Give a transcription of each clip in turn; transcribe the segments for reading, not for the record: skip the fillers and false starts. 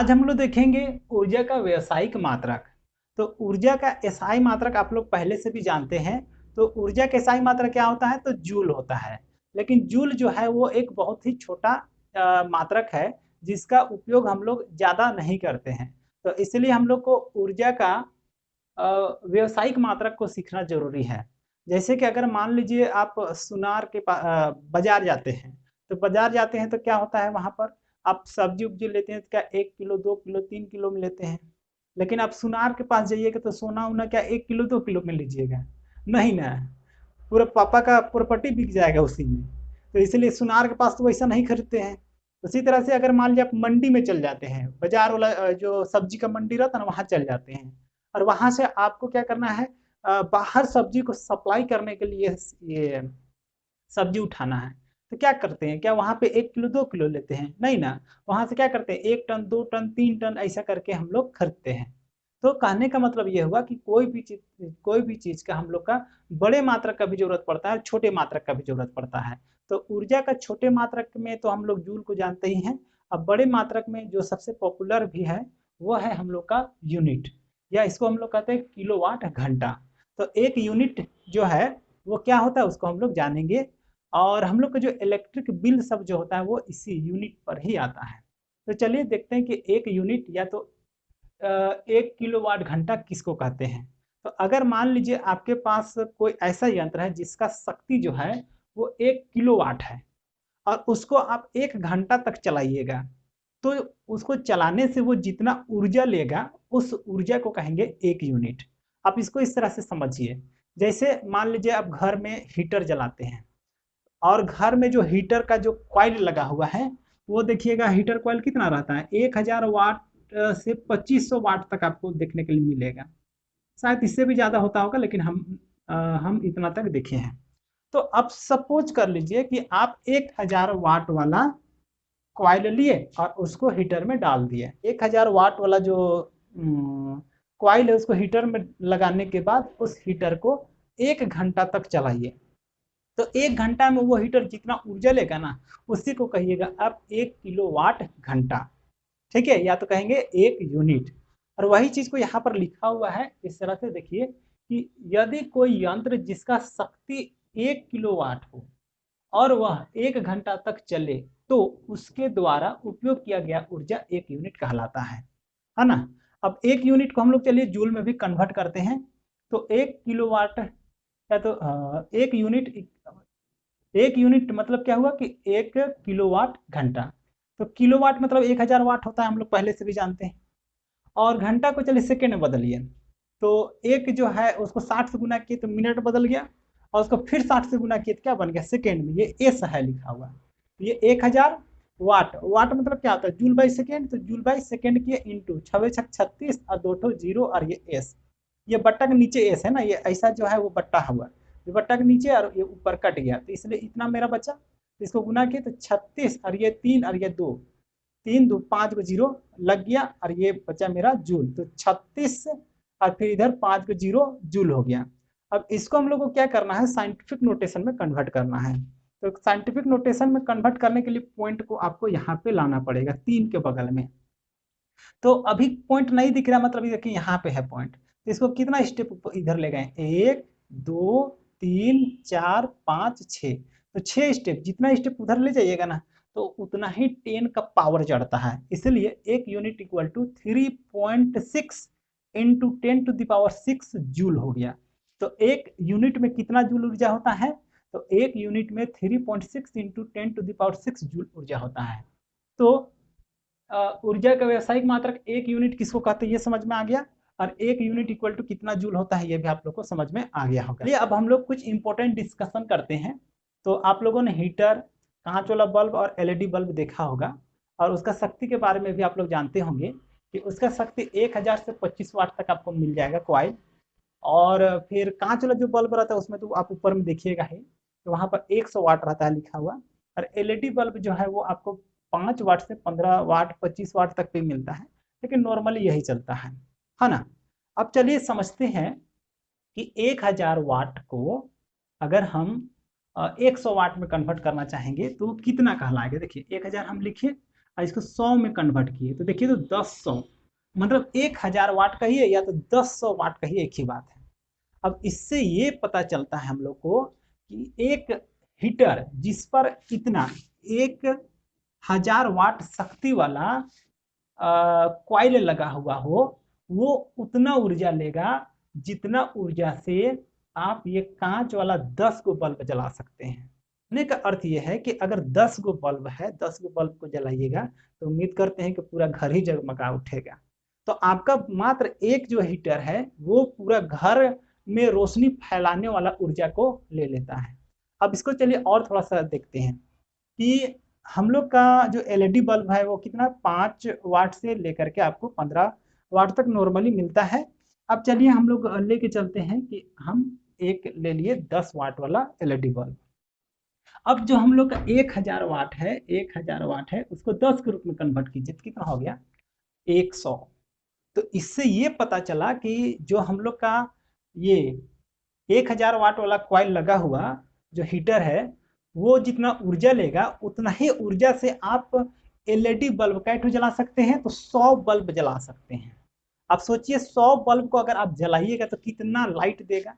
आज हम लोग देखेंगे ऊर्जा का व्यावसायिक मात्रक। तो ऊर्जा का एसआई मात्रक आप लोग पहले से भी जानते हैं। तो ऊर्जा का एसआई मात्रक क्या होता है? तो जूल होता है। लेकिन जूल जो है वो एक बहुत ही छोटा मात्रक है जिसका उपयोग हम लोग ज़्यादा नहीं करते हैं। तो इसलिए हम लोग को ऊर्जा का व्यावसायिक मात्रक को सीखना ज़रूरी है। जैसे कि अगर मान लीजिए आप सुनार के बाज़ार जाते हैं, तो बाज़ार जाते हैं तो क्या होता है वहाँ पर आप सब्जी-उब्जी लेते हैं तो क्या 1 किलो, 2 किलो, 3 किलो में लेते हैं। लेकिन आप सुनार के पास जाइएगा तो सोना-वोना क्या 1 किलो, 2 किलो में लीजिएगा? नहीं ना, पूरा पापा का प्रॉपर्टी बिक जाएगा उसी में। तो इसलिए सुनार के पास तो वैसा नहीं खरीदते हैं। उसी तरह से अगर मान लीजिए आप मंडी में चल जाते हैं, बाज़ार वाला जो सब्जी का मंडी रहता है ना वहाँ चल जाते हैं और वहाँ से आपको क्या करना है बाहर सब्जी को सप्लाई करने के लिए ये सब्जी उठाना है। तो क्या करते हैं? क्या वहाँ पे 1 किलो 2 किलो लेते हैं? नहीं ना, वहाँ से क्या करते हैं 1 टन, 2 टन, 3 टन ऐसा करके हम लोग खरीदते हैं। तो कहने का मतलब ये हुआ कि कोई भी चीज़ का हम लोग का बड़े मात्रक का भी ज़रूरत पड़ता है, छोटे मात्रक का भी ज़रूरत पड़ता है। तो ऊर्जा का छोटे मात्रक में तो हम लोग जूल को जानते ही हैं। अब बड़े मात्रक में जो सबसे पॉपुलर भी है, वो है हम लोग का यूनिट या इसको हम लोग कहते हैं किलोवाट घंटा। तो 1 यूनिट जो है, वो क्या होता है उसको हम लोग जानेंगे और हम लोग का जो इलेक्ट्रिक बिल सब जो होता है वो इसी यूनिट पर ही आता है। तो चलिए देखते हैं कि 1 यूनिट या तो 1 किलोवाट घंटा किसको कहते हैं। तो अगर मान लीजिए आपके पास कोई ऐसा यंत्र है जिसका शक्ति जो है वो 1 किलोवाट है और उसको आप 1 घंटा तक चलाइएगा, तो उसको चलाने से वो जितना ऊर्जा लेगा, उस ऊर्जा को कहेंगे 1 यूनिट। आप इसको इस तरह से समझिए, जैसे मान लीजिए आप घर में हीटर जलाते हैं और घर में जो हीटर का जो कॉइल लगा हुआ है, वो देखिएगा हीटर कॉइल कितना रहता है 1000 वाट से 2500 वाट तक आपको देखने के लिए मिलेगा। शायद इससे भी ज़्यादा होता होगा लेकिन हम इतना तक देखे हैं। तो अब सपोज कर लीजिए कि आप 1000 वाट वाला कॉइल लिए और उसको हीटर में डाल दिए। 1000 वाट वाला जो कॉइल है उसको हीटर में लगाने के बाद उस हीटर को 1 घंटा तक चलाइए। तो 1 घंटा में वो हीटर जितना ऊर्जा लेगा ना, उसी को कहिएगा आप 1 किलोवाट घंटा। ठीक है? या तो कहेंगे 1 यूनिट। और वही चीज़ को यहाँ पर लिखा हुआ है इस तरह से देखिए कि यदि कोई यंत्र जिसका शक्ति 1 किलोवाट हो और वह 1 घंटा तक चले, तो उसके द्वारा उपयोग किया गया ऊर्जा 1 यूनिट कहलाता है ना? अब 1 यूनिट को हम लोग चलिए जूल में भी कन्वर्ट करते हैं। तो 1 किलोवाट या तो 1 यूनिट मतलब क्या हुआ कि 1 किलोवाट घंटा। तो किलोवाट मतलब 1000 वाट होता है, हम लोग पहले से भी जानते हैं। और घंटा को चलिए सेकंड में बदलिए। तो एक जो है उसको 60 से गुना किए तो मिनट बदल गया और उसको फिर 60 से गुना किए तो क्या बन गया? सेकंड में। ये एस है लिखा हुआ। तो ये 1000 वाट। वाट मतलब क्या होता है? Joule by second. तो जूल बाई सेकेंड किए इंटू 6 छक 36 और 2 ठो जीरो और ये एस। ये बट्टा के नीचे एस है ना, ये ऐसा जो है वो बट्टा हुआ। ये बट्टा के नीचे और ये ऊपर कट गया तो इसलिए इतना मेरा बचा। तो इसको गुना किए तो 36 और ये 3 और ये 2, 3 2 5 को जीरो लग गया और ये बचा मेरा जूल। तो 36 और फिर इधर 5 को जीरो जूल हो गया। अब इसको हम लोग को क्या करना है? साइंटिफिक नोटेशन में कन्वर्ट करना है। तो साइंटिफिक नोटेशन में कन्वर्ट करने के लिए पॉइंट को आपको यहाँ पे लाना पड़ेगा 3 के बगल में। तो अभी पॉइंट नहीं दिख रहा, मतलब देखिए यहाँ पे है पॉइंट। तो इसको कितना स्टेप इधर ले गए? 1 2 3 4 5 6। तो 6 स्टेप, जितना स्टेप उधर ले जाइएगा ना तो उतना ही 10 का पावर चढ़ता है। इसलिए 1 unit equal to 3.6 into 10 to the power 6 joule हो गया। तो 1 यूनिट में कितना जूल ऊर्जा होता है? तो 1 यूनिट में 3.6 into 10 to the power 6 joule ऊर्जा होता है। तो ऊर्जा का व्यावसायिक मात्रक 1 यूनिट किसको कहते हैं ये समझ में आ गया। और 1 यूनिट इक्वल टू कितना जूल होता है ये भी आप लोग को समझ में आ गया होगा। चलिए अब हम लोग कुछ इंपॉर्टेंट डिस्कशन करते हैं। तो आप लोगों ने हीटर, कांच वाला बल्ब और एलईडी बल्ब देखा होगा और उसका शक्ति के बारे में भी आप लोग जानते होंगे कि उसका शक्ति 1000 से 25 वाट तक आपको मिल जाएगा कॉइल। और फिर कांच वाला जो बल्ब रहता है उसमें तो आप ऊपर में देखिएगा ही, तो वहाँ पर 100 वाट रहता है लिखा हुआ। और एलईडी बल्ब जो है वो आपको 5 वाट से 15 वाट 25 वाट तक भी मिलता है, लेकिन नॉर्मली यही चलता है ना? अब चलिए समझते हैं कि 1000 वाट को अगर हम 100 वाट में कन्वर्ट करना चाहेंगे तो कितना कहलाएगा। देखिए 1000 हम लिखे और इसको 100 में कन्वर्ट किए तो देखिए तो 10 100 मतलब 1000 वाट कहिए या तो 10 100 वाट कहिए, एक ही बात है। अब इससे ये पता चलता है हम लोग को कि एक हीटर जिस पर कितना 1000 वाट शक्ति वाला कॉइल लगा हुआ हो, वो उतना ऊर्जा लेगा जितना ऊर्जा से आप ये कांच वाला 10 गो बल्ब जला सकते हैं। कहने का अर्थ ये है कि अगर 10 गो बल्ब है, 10 गो बल्ब को जलाइएगा तो उम्मीद करते हैं कि पूरा घर ही जगमगा उठेगा। तो आपका मात्र एक जो हीटर है वो पूरा घर में रोशनी फैलाने वाला ऊर्जा को ले लेता है। अब इसको चलिए और थोड़ा सा देखते हैं कि हम लोग का जो एलईडी बल्ब है वो कितना 5 वाट से लेकर के आपको 15 वाट तक नॉर्मली मिलता है। अब चलिए हम लोग लेके चलते हैं कि हम एक ले लिए 10 वाट वाला एलईडी बल्ब। अब जो हम लोग का 1000 वाट है, 1000 वाट है, उसको 10 के रूप में कन्वर्ट कीजिए तो कितना हो गया 100। तो इससे ये पता चला कि जो हम लोग का ये 1000 वाट वाला कॉइल लगा हुआ जो हीटर है वो जितना ऊर्जा लेगा उतना ही ऊर्जा से आप एलईडी बल्ब कैसे जला सकते हैं, तो 100 बल्ब जला सकते हैं। अब सोचिए 100 बल्ब को अगर आप जलाइएगा तो कितना लाइट देगा।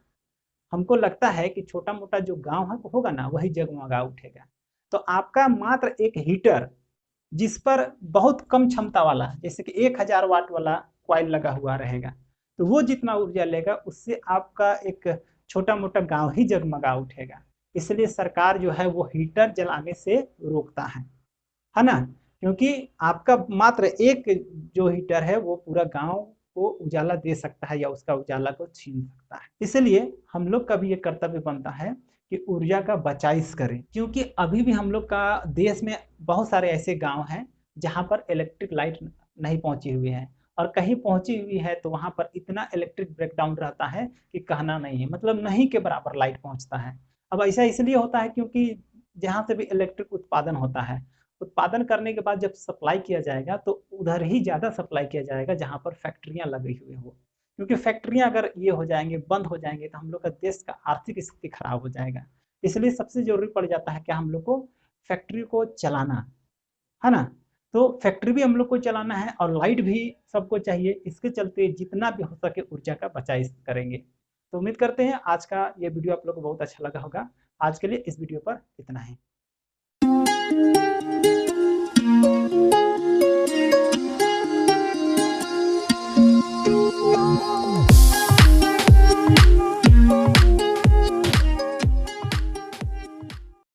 हमको लगता है कि छोटा मोटा जो गांव है होगा ना वही जगमगा उठेगा। तो आपका मात्र एक हीटर जिस पर बहुत कम क्षमता वाला जैसे कि 1000 वाट वाला कॉइल लगा हुआ रहेगा तो वो जितना ऊर्जा लेगा उससे आपका एक छोटा मोटा गांव ही जगमगा उठेगा। इसलिए सरकार जो है वो हीटर जलाने से रोकता है ना, क्योंकि आपका मात्र एक जो हीटर है वो पूरा गांव को उजाला दे सकता है या उसका उजाला को छीन सकता है। इसलिए हम लोग का भी ये कर्तव्य बनता है कि ऊर्जा का बचाइश करें, क्योंकि अभी भी हम लोग का देश में बहुत सारे ऐसे गांव हैं जहां पर इलेक्ट्रिक लाइट नहीं पहुंची हुई है, और कहीं पहुंची हुई है तो वहां पर इतना इलेक्ट्रिक ब्रेकडाउन रहता है कि कहना नहीं है, मतलब नहीं के बराबर लाइट पहुंचता है। अब ऐसा इसलिए होता है क्योंकि जहां से भी इलेक्ट्रिक उत्पादन होता है, उत्पादन करने के बाद जब सप्लाई किया जाएगा तो उधर ही ज़्यादा सप्लाई किया जाएगा जहाँ पर फैक्ट्रियाँ लगी हुई हो, क्योंकि फैक्ट्रियाँ अगर ये हो जाएंगे, बंद हो जाएंगे, तो हम लोग का देश का आर्थिक स्थिति खराब हो जाएगा। इसलिए सबसे जरूरी पड़ जाता है कि हम लोग को फैक्ट्री को चलाना है ना। तो फैक्ट्री भी हम लोग को चलाना है और लाइट भी सबको चाहिए। इसके चलते जितना भी हो सके ऊर्जा का बचाव करेंगे। तो उम्मीद करते हैं आज का ये वीडियो आप लोग को बहुत अच्छा लगा होगा। आज के लिए इस वीडियो पर इतना ही।